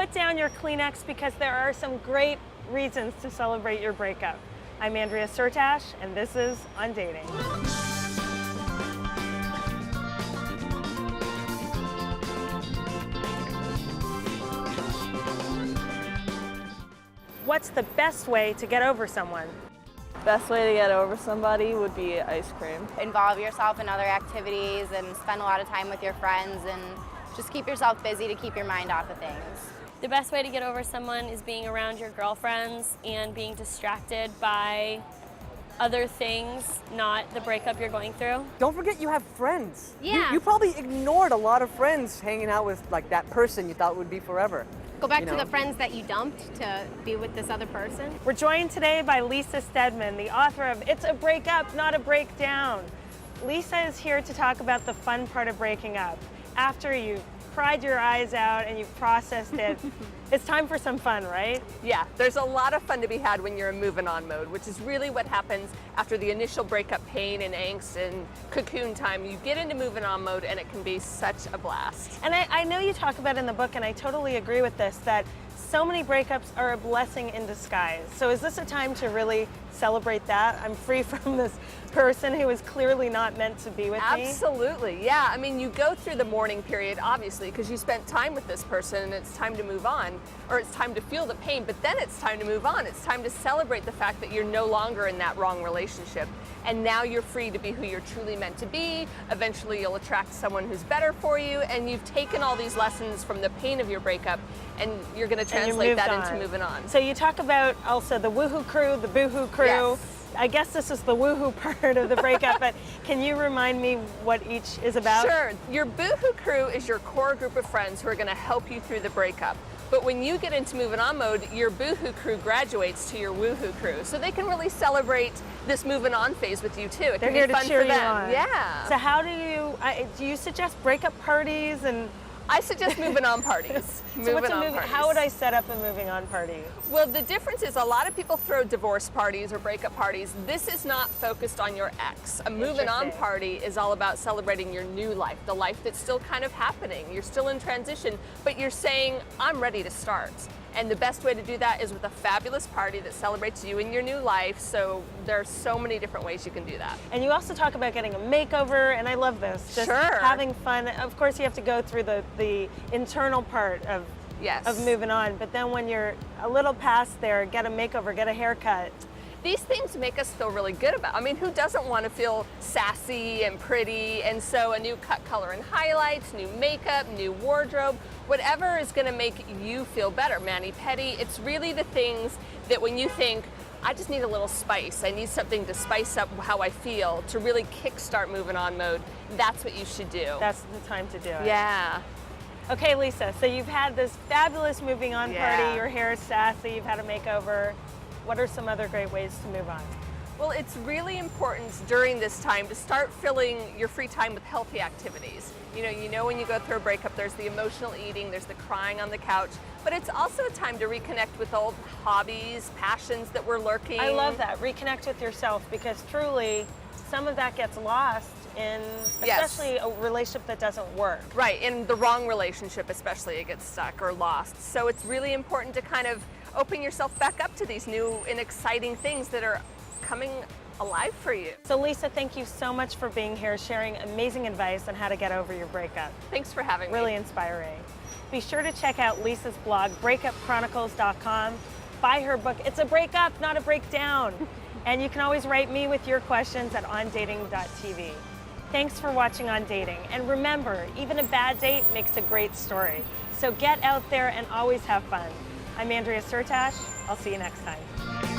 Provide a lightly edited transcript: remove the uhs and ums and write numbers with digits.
put down your Kleenex because there are some great reasons to celebrate your breakup. I'm Andrea Syrtash, and this is On Dating. What's the best way to get over someone? Best way to get over somebody would be ice cream. Involve yourself in other activities and spend a lot of time with your friends and just keep yourself busy to keep your mind off of things. The best way to get over someone is being around your girlfriends and being distracted by other things, not the breakup you're going through. Don't forget you have friends. Yeah. You probably ignored a lot of friends hanging out with like that person you thought would be forever. Go back to the friends that you dumped to be with this other person. We're joined today by Lisa Steadman, the author of It's a Breakup, Not a Breakdown. Lisa is here to talk about the fun part of breaking up. After you cried your eyes out and you've processed it, it's time for some fun, right? Yeah, there's a lot of fun to be had when you're in moving on mode, which is really what happens after the initial breakup pain and angst and cocoon time. You get into moving on mode and it can be such a blast. And I know you talk about in the book, and I totally agree with this, that so many breakups are a blessing in disguise. So is this a time to really celebrate that? I'm free from this person who is clearly not meant to be with me. Absolutely, yeah. I mean, you go through the mourning period, obviously, because you spent time with this person and it's time to move on, or it's time to feel the pain, but then it's time to move on. It's time to celebrate the fact that you're no longer in that wrong relationship. And now you're free to be who you're truly meant to be. Eventually you'll attract someone who's better for you, and you've taken all these lessons from the pain of your breakup, and you're going to translate that into moving on. So you talk about also the woohoo crew, the boohoo crew. Yes. I guess this is the woohoo part of the breakup, but can you remind me what each is about? Sure. Your boohoo crew is your core group of friends who are going to help you through the breakup. But when you get into moving on mode, your boohoo crew graduates to your woohoo crew. So they can really celebrate this moving on phase with you too. It They're can here be to fun cheer for you them. on. Yeah. So how do you suggest breakup parties and? I suggest moving on parties. So what's how would I set up a moving on party? Well, the difference is a lot of people throw divorce parties or breakup parties. This is not focused on your ex. A moving on party is all about celebrating your new life, the life that's still kind of happening. You're still in transition, but you're saying, I'm ready to start. And the best way to do that is with a fabulous party that celebrates you and your new life. So there's so many different ways you can do that. And you also talk about getting a makeover, and I love this. Just having fun. Of course, you have to go through the internal part of moving on, but then when you're a little past there, get a makeover, get a haircut. These things make us feel really good about. I mean, who doesn't want to feel sassy and pretty? And so a new cut, color, and highlights, new makeup, new wardrobe, whatever is going to make you feel better. Mani-pedi, it's really the things that when you think, I just need a little spice, I need something to spice up how I feel, to really kickstart moving on mode, that's what you should do. That's the time to do it. Yeah. Okay, Lisa, so you've had this fabulous moving on party, your hair is sassy, you've had a makeover. What are some other great ways to move on? Well, it's really important during this time to start filling your free time with healthy activities. You know when you go through a breakup, there's the emotional eating, there's the crying on the couch, but it's also a time to reconnect with old hobbies, passions that were lurking. I love that, reconnect with yourself, because truly some of that gets lost in especially a relationship that doesn't work. Right, in the wrong relationship especially, it gets stuck or lost. So it's really important to kind of open yourself back up to these new and exciting things that are coming alive for you. So Lisa, thank you so much for being here, sharing amazing advice on how to get over your breakup. Thanks for having me. Really inspiring. Be sure to check out Lisa's blog, breakupchronicles.com. Buy her book, It's a Breakup, Not a Breakdown. And you can always write me with your questions at ondating.tv. Thanks for watching On Dating. And remember, even a bad date makes a great story. So get out there and always have fun. I'm Andrea Syrtash. I'll see you next time.